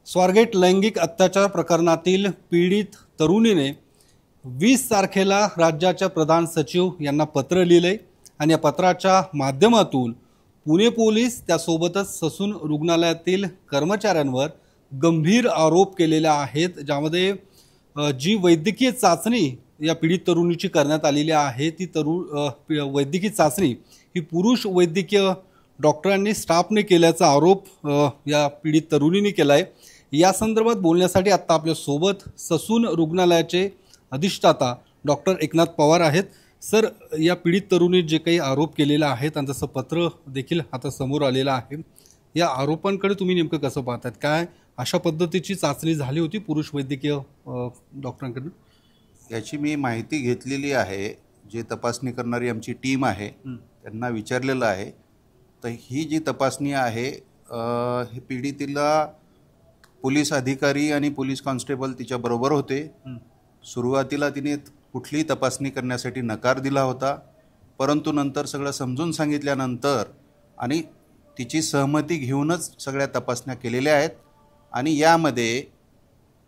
स्वारगेट लैंगिक अत्याचार प्रकरणातील पीडित तरुणीने 20 तारखेला राज्याच्या प्रधान सचिव यांना पत्र लिहिले आणि या पत्राच्या माध्यमातून पुणे पोलीस त्यासोबतच ससून रुग्णालयातील कर्मचाऱ्यांवर गंभीर आरोप केलेले आहेत, ज्यामध्ये जी वैद्यकीय चाचणी या पीडित तरुणीची करण्यात आलेली आहे ती वैद्यकीय चाचणी ही पुरुष वैद्यकीय डॉक्टरांनी स्टाफने केल्याचा आरोप या पीडित तरुणीने केला आहे। या संदर्भात बोलण्यासाठी आता आपल्या सोबत ससून रुग्णालयाचे अधिष्ठाता डॉक्टर एकनाथ पवार आहेत। सर, या पीडित तरुणी जे काही आरोप केलेला आहे त्यांचं पत्र देखील आता समोर आलेलं आहे, या आरोपांकडे तुम्ही नेमकं कसं पाहतात? काय अशा पद्धतीची चाचणी झाली होती पुरुष वैद्यकीय डॉक्टरांकडून? याची मी माहिती घेतलेली आहे। जे तपासणी करणारी आमची टीम आहे त्यांना विचारलेलं आहे। तर ही जी तपासणी आहे हे पीडितीला पोलीस अधिकारी आणि पोलीस कॉन्स्टेबल तिच्याबरोबर होते। सुरुवातीला तिने कुठलीही तपासणी करण्यासाठी नकार दिला होता, परंतु नंतर सगळं समजून सांगितल्यानंतर आणि तिची सहमती घेऊनच सगळ्या तपासण्या केलेल्या आहेत। आणि यामध्ये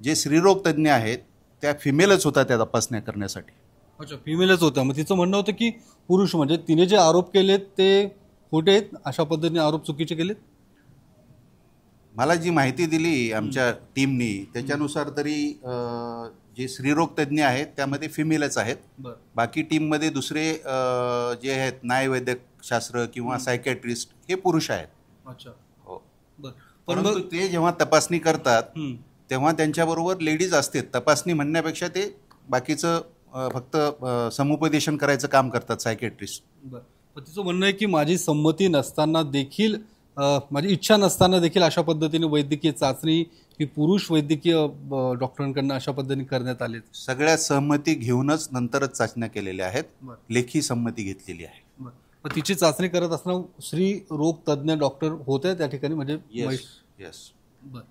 जे स्त्रीरोग तज्ञ आहेत त्या फिमेलच होता त्या तपासण्या करण्यासाठी। अच्छा, फिमेलच होत्या। मग तिचं म्हणणं होतं की पुरुष, म्हणजे तिने जे आरोप केलेत ते खोटे आहेत, अशा पद्धतीने आरोप चुकीचे केलेत? मला जी माहिती दिली आमच्या टीमनी त्याच्यानुसार तरी जे स्त्रीरोग तज्ञ आहेत त्यामध्ये फिमेलच आहेत। बाकी टीममध्ये दुसरे जे आहेत न्यायवैद्यकशास्त्र किंवा सायकॅट्रिस्ट हे पुरुष आहेत। अच्छा, हो, परंतु ते जेव्हा तपासणी करतात तेव्हा त्यांच्याबरोबर लेडीज असते। तपासणी म्हणण्यापेक्षा ते बाकीचं फक्त समुपदेशन करायचं काम करतात सायकॅट्रिस्ट। बरं, तिचं म्हणणं आहे की माझी संमती नसताना देखील, माझी इच्छा नसताना देखील अशा पद्धतीने वैद्यकीय चाचणी ही पुरुष वैद्यकीय डॉक्टरांकडून अशा पद्धतीने करण्यात आली। सगळ्या सहमती घेऊनच नंतरच चाचण्या केलेल्या आहेत, लेखी संमती घेतलेली आहे। मग तिची चाचणी करत असताना स्त्री रोग तज्ञ डॉक्टर होते त्या ठिकाणी, म्हणजे यस। बरं,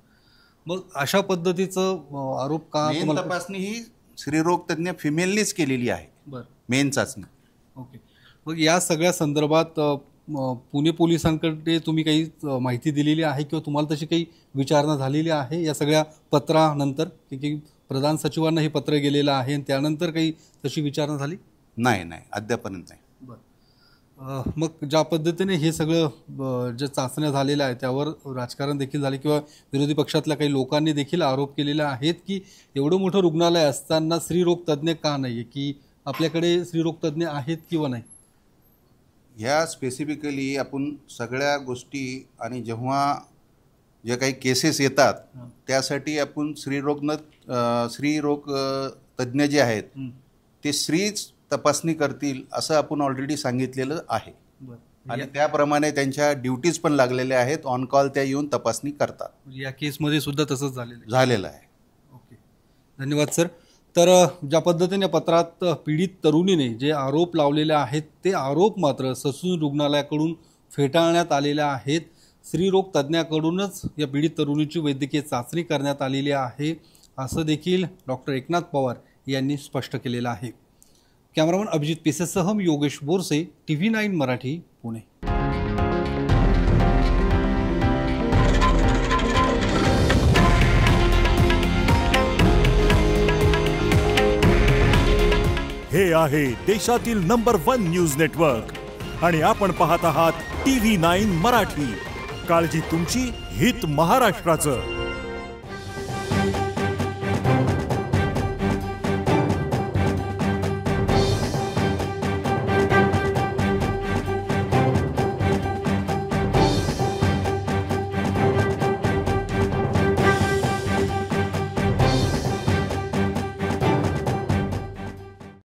मग अशा पद्धतीचं आरोप का? मेन तपासणी ही स्त्रीरोग तज्ञ फिमेलनीच केलेली आहे। बरं, मेन चाचणी। ओके, मग या सगळ्या संदर्भात पुणे पोलिसांकडे तुम्ही काही माहिती दिलेली आहे किंवा तुम्हाला तशी काही विचारणा झालेली आहे या सगळ्या पत्रानंतर, की प्रधान सचिवांना हे पत्र गेलेलं आहे आणि त्यानंतर काही तशी विचारणा झाली? नाही, अद्यापर्यंत नाही। बरं, मग ज्या पद्धतीने हे सगळं जे चाचण्या झालेल्या आहेत त्यावर राजकारण देखील झाले किंवा विरोधी पक्षातल्या काही लोकांनी देखील आरोप केलेले आहेत की एवढं मोठं रुग्णालय असताना स्त्रीरोग तज्ञ का नाही आहे, की आपल्याकडे स्त्रीरोग तज्ञ आहेत किंवा नाही? ह्या स्पेसिफिकली आपण सगळ्या गोष्टी आणि जेव्हा जे काही केसेस येतात त्यासाठी आपण स्त्रीरोग तज्ञ जे आहेत ते स्त्रीच तपासणी करतील असं आपण ऑलरेडी सांगितलेलं आहे। आणि त्याप्रमाणे त्यांच्या ड्युटीज पण लागलेल्या आहेत, ऑन कॉल त्या येऊन तपासणी करतात। या केसमध्ये सुद्धा तसंच झालेलं आहे। ओके, धन्यवाद सर। तर ज्या पद्धतीने पत्रात पीडित तरुणीने जे आरोप लावलेले आहेत ते आरोप मात्र ससून रुग्णालयाकडून फेटाळण्यात आलेले आहेत। स्त्रीरोग तज्ञाकडूनच या पीडित तरुणीची वैद्यकीय चाचणी करण्यात आलेली आहे असं देखील डॉक्टर एकनाथ पवार यांनी स्पष्ट केलेलं आहे। कॅमेरामन अभिजित पिसेसह मी योगेश बोरसे, TV9 मराठी, पुणे। हे आहे देशातील नंबर 1 न्यूज नेटवर्क आणि आपण पाहत आहात TV9 मराठी। काळजी तुमची, हित महाराष्ट्राचं।